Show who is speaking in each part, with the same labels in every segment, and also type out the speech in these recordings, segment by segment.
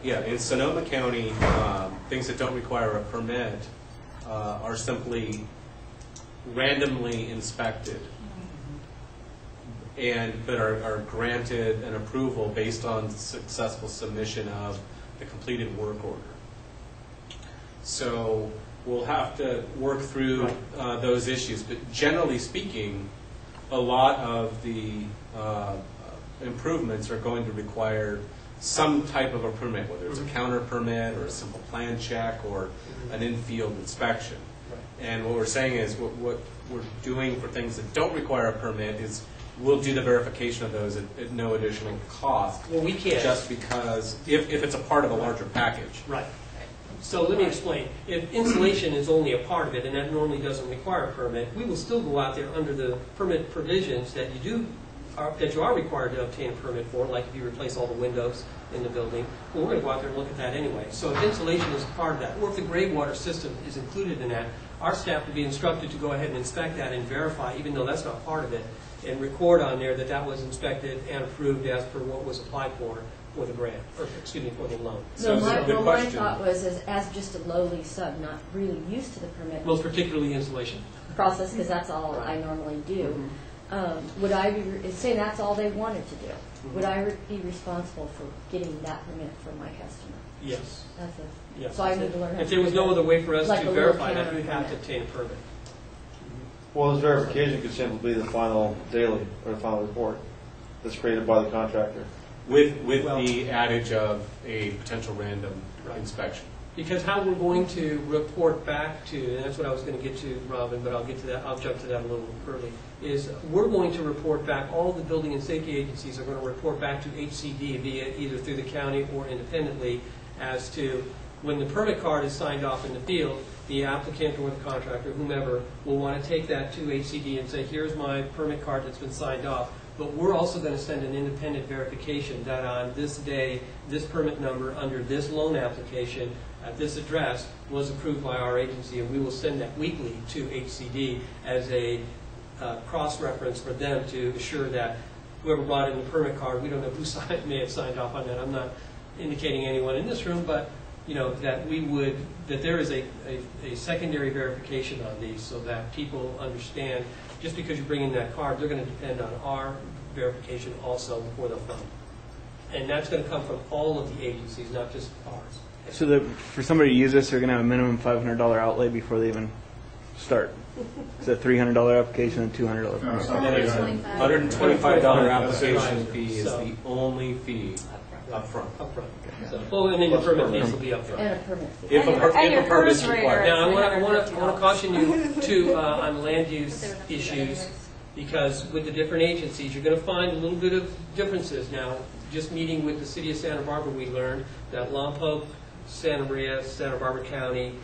Speaker 1: Yeah, in Sonoma County, things that don't require a permit are simply randomly inspected but are granted an approval based on successful submission of the completed work order. So we'll have to work through those issues, but generally speaking, a lot of the improvements are going to require some type of a permit, whether it's a counter permit or a simple plan check or an in-field inspection. And what we're saying is what we're doing for things that don't require a permit is we'll do the verification of those at no additional cost.
Speaker 2: Well, we can't.
Speaker 1: Just because, if it's a part of a larger package.
Speaker 2: Right. So let me explain. If insulation is only a part of it, and that normally doesn't require a permit, we will still go out there under the permit provisions that you are required to obtain a permit for, like if you replace all the windows in the building. Well, we're going to go out there and look at that anyway. So if insulation is part of that, or if the gray water system is included in that, our staff would be instructed to go ahead and inspect that and verify, even though that's not part of it, and record on there that that was inspected and approved as per what was applied for the grant, or excuse me, for the loan.
Speaker 1: So
Speaker 3: my thought was as just a lowly sub, not really used to the permit
Speaker 2: Most particularly insulation
Speaker 3: process, because that's all I normally do. Would I be, say that's all they wanted to do, would I be responsible for getting that permit for my customer?
Speaker 2: Yes.
Speaker 3: Yes. So I need to learn how
Speaker 2: If there was no other way for us
Speaker 3: like
Speaker 2: to verify that, we'd have to obtain a permit.
Speaker 4: Well, this verification could simply be the final daily or the final report that's created by the contractor.
Speaker 1: With the adage of a potential random inspection.
Speaker 2: Because how we're going to report back to, and that's what I was going to get to, Robin, but I'll get to that, I'll jump to that a little early, is we're going to report back, all the building and safety agencies are going to report back to HCD via either through the county or independently as to when the permit card is signed off in the field, the applicant or the contractor, whomever, will want to take that to HCD and say, here's my permit card that's been signed off. But we're also going to send an independent verification that on this day, this permit number under this loan application at this address was approved by our agency, and we will send that weekly to HCD as a cross-reference for them to assure that whoever brought in the permit card, we don't know who may have signed off on that. I'm not indicating anyone in this room, but you know that that there is a secondary verification on these so that people understand. Just because you bring in that card, they're going to depend on our verification also before they'll fund. And that's going to come from all of the agencies, not just ours.
Speaker 5: So for somebody to use this, they're going to have a minimum $500 outlay before they even start. It's a $300 application and $200 fee.
Speaker 1: $125 application fee is the only fee up front.
Speaker 2: So, well, and then your permit fees will be up front.
Speaker 3: And a permit fee.
Speaker 1: If a permit is required.
Speaker 2: Now, I want to caution you too on land use issues, because with the different agencies, you're going to find a little bit of differences. Now, just meeting with the city of Santa Barbara, we learned that Lompoc, Santa Maria, Santa Barbara County,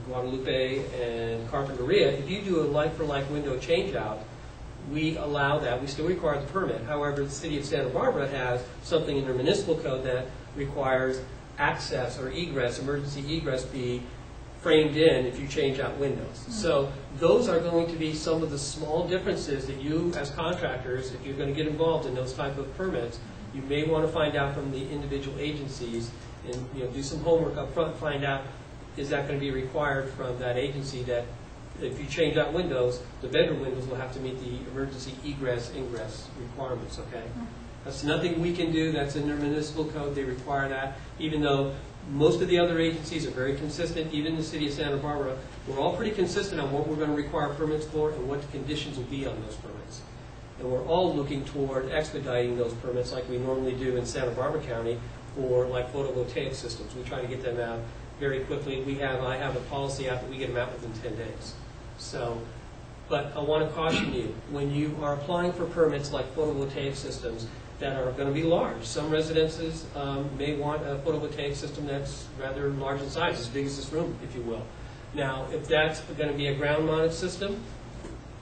Speaker 2: Guadalupe, and Carpinteria, if you do a like-for-like window change-out, we allow that. We still require the permit. However, the city of Santa Barbara has something in their municipal code that requires access or egress, emergency egress, be framed in if you change out windows. So those are going to be some of the small differences that you, as contractors, if you're going to get involved in those type of permits, you may want to find out from the individual agencies and do some homework up front, find out is that going to be required from that agency that if you change out windows, the bedroom windows will have to meet the emergency egress, ingress requirements, okay? That's nothing we can do. That's in their municipal code. They require that. Even though most of the other agencies are very consistent, even the city of Santa Barbara, we're all pretty consistent on what we're going to require permits for and what the conditions will be on those permits. And we're all looking toward expediting those permits like we normally do in Santa Barbara County for like photovoltaic systems. We try to get them out very quickly. I have a policy out that we get them out within 10 days. So, but I want to caution you, when you are applying for permits like photovoltaic systems that are going to be large, some residences may want a photovoltaic system that's rather large in size, as big as this room, if you will. Now, if that's going to be a ground-mounted system,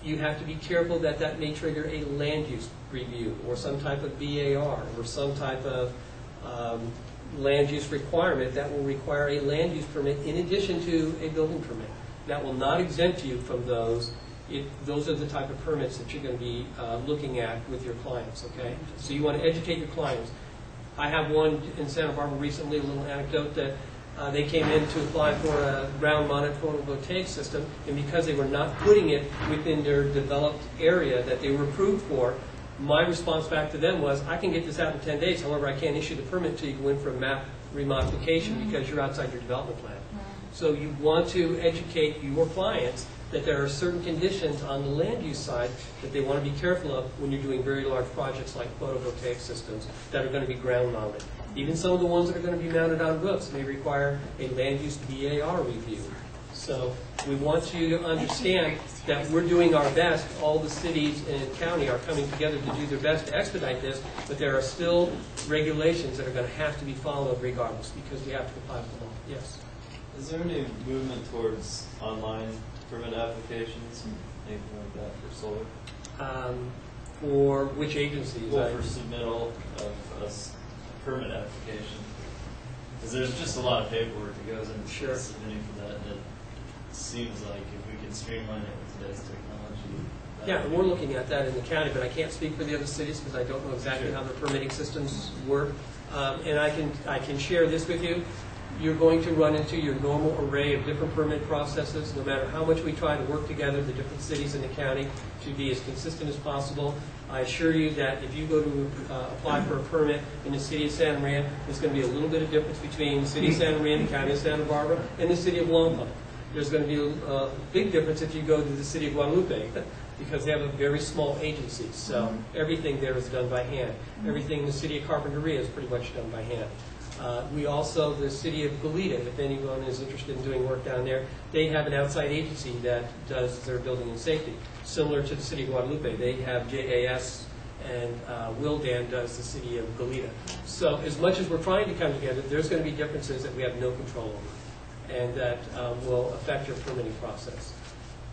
Speaker 2: you have to be careful that that may trigger a land use review or some type of BAR or some type of land use requirement that will require a land use permit in addition to a building permit. That will not exempt you from those. Those are the type of permits that you're going to be looking at with your clients, okay? So you want to educate your clients. I have one in Santa Barbara recently, a little anecdote that they came in to apply for a ground-mounted photovoltaic system, and because they were not putting it within their developed area that they were approved for, my response back to them was, I can get this out in 10 days, however, I can't issue the permit until you go in for a map remodification because you're outside your development plan. So you want to educate your clients that there are certain conditions on the land use side that they want to be careful of when you're doing very large projects like photovoltaic systems that are going to be ground mounted. Even some of the ones that are going to be mounted on roofs may require a land use BAR review. So we want you to understand that we're doing our best. All the cities and county are coming together to do their best to expedite this, but there are still regulations that are going to have to be followed regardless because we have to comply with the law. Yes?
Speaker 6: Is there any movement towards online permit applications, anything like that for solar?
Speaker 2: For which agencies?
Speaker 6: Well, for submittal of a permit application. Because there's just a lot of paperwork that goes into submitting for that, and it seems like if we can streamline it with today's technology.
Speaker 2: Yeah, we're looking at that in the county, but I can't speak for the other cities because I don't know exactly how their permitting systems work. And I can share this with you. You're going to run into your normal array of different permit processes, no matter how much we try to work together, the different cities in the county, to be as consistent as possible. I assure you that if you go to apply for a permit in the city of Santa Maria, there's going to be a little bit of difference between the city of Santa Maria, the county of Santa Barbara, and the city of Longmont. There's going to be a big difference if you go to the city of Guadalupe, because they have a very small agency. So everything there is done by hand. Everything in the city of Carpinteria is pretty much done by hand. We also, the city of Goleta, if anyone is interested in doing work down there, they have an outside agency that does their building and safety. Similar to the city of Guadalupe, they have JAS, and Wildan does the city of Goleta. So as much as we're trying to come together, there's going to be differences that we have no control over, and that will affect your permitting process.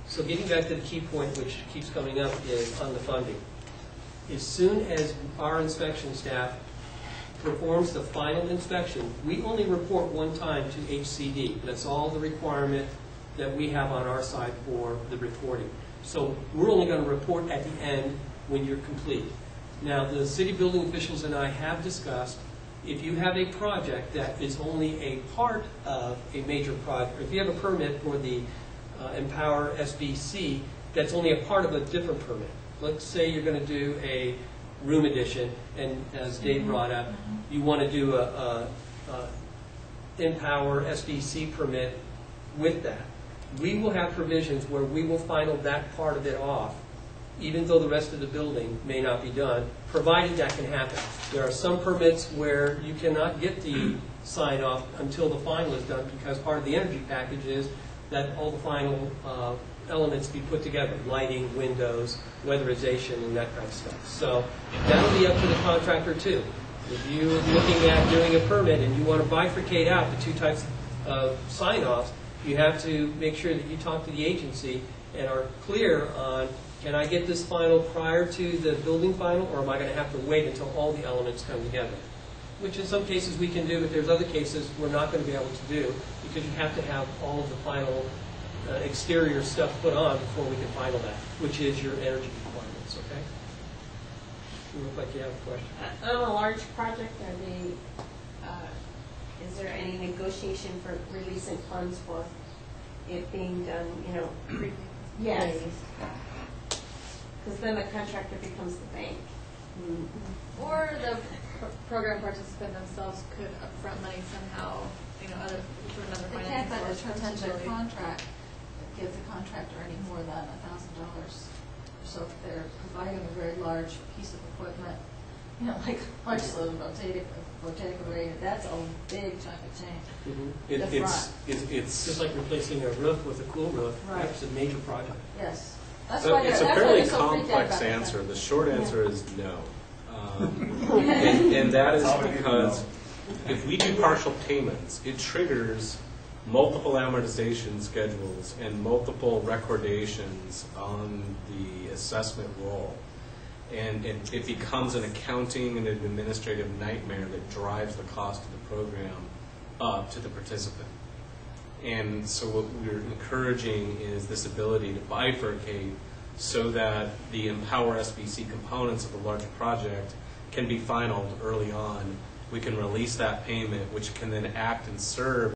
Speaker 2: So getting back to the key point, which keeps coming up, is on the funding. As soon as our inspection staff performs the final inspection, we only report one time to HCD. That's all the requirement that we have on our side for the reporting. So we're only going to report at the end when you're complete. Now, the city building officials and I have discussed, if you have a project that is only a part of a major project, or if you have a permit for the Empower SBC, that's only a part of a different permit. Let's say you're going to do a room addition, and as Dave brought up, you want to do a Empower SBC permit with that. We will have provisions where we will final that part of it off, even though the rest of the building may not be done, provided that can happen. There are some permits where you cannot get the sign off until the final is done, because part of the energy package is that all the final elements be put together, lighting, windows, weatherization, and that kind of stuff. So that'll be up to the contractor too. If you're looking at doing a permit and you want to bifurcate out the two types of sign-offs, you have to make sure that you talk to the agency and are clear on, can I get this final prior to the building final, or am I going to have to wait until all the elements come together? Which in some cases we can do, but there's other cases we're not going to be able to do, because you have to have all of the final exterior stuff put on before we can final that, which is your energy requirements, okay? You look like you have a question.
Speaker 7: On a large project, is there any negotiation for releasing funds for it being done, yes. Because then the contractor becomes the bank.
Speaker 8: Or the program participant themselves could upfront money somehow, other through another
Speaker 9: They can't,
Speaker 8: financing
Speaker 9: but
Speaker 8: source
Speaker 9: in terms of their
Speaker 8: potentially.
Speaker 9: contract, it gives the contractor any more than $1,000. So if they're providing a very large piece of equipment, like large load voltaic array, that's a big chunk of change. The front.
Speaker 2: It's just like replacing a roof with a cool roof.
Speaker 9: Right.
Speaker 2: It's a major project.
Speaker 9: Yes. That's
Speaker 1: So
Speaker 9: why
Speaker 1: it's a
Speaker 9: that's why
Speaker 1: fairly
Speaker 9: they're so freaked out
Speaker 1: complex
Speaker 9: about it.
Speaker 1: answer. The short answer is no. And that is because if we do partial payments, it triggers multiple amortization schedules and multiple recordations on the assessment roll. And it becomes an accounting and an administrative nightmare that drives the cost of the program up to the participant. And so what we're encouraging is this ability to bifurcate so that the Empower SBC components of a larger project can be finalized early on we can release that payment, which can then act and serve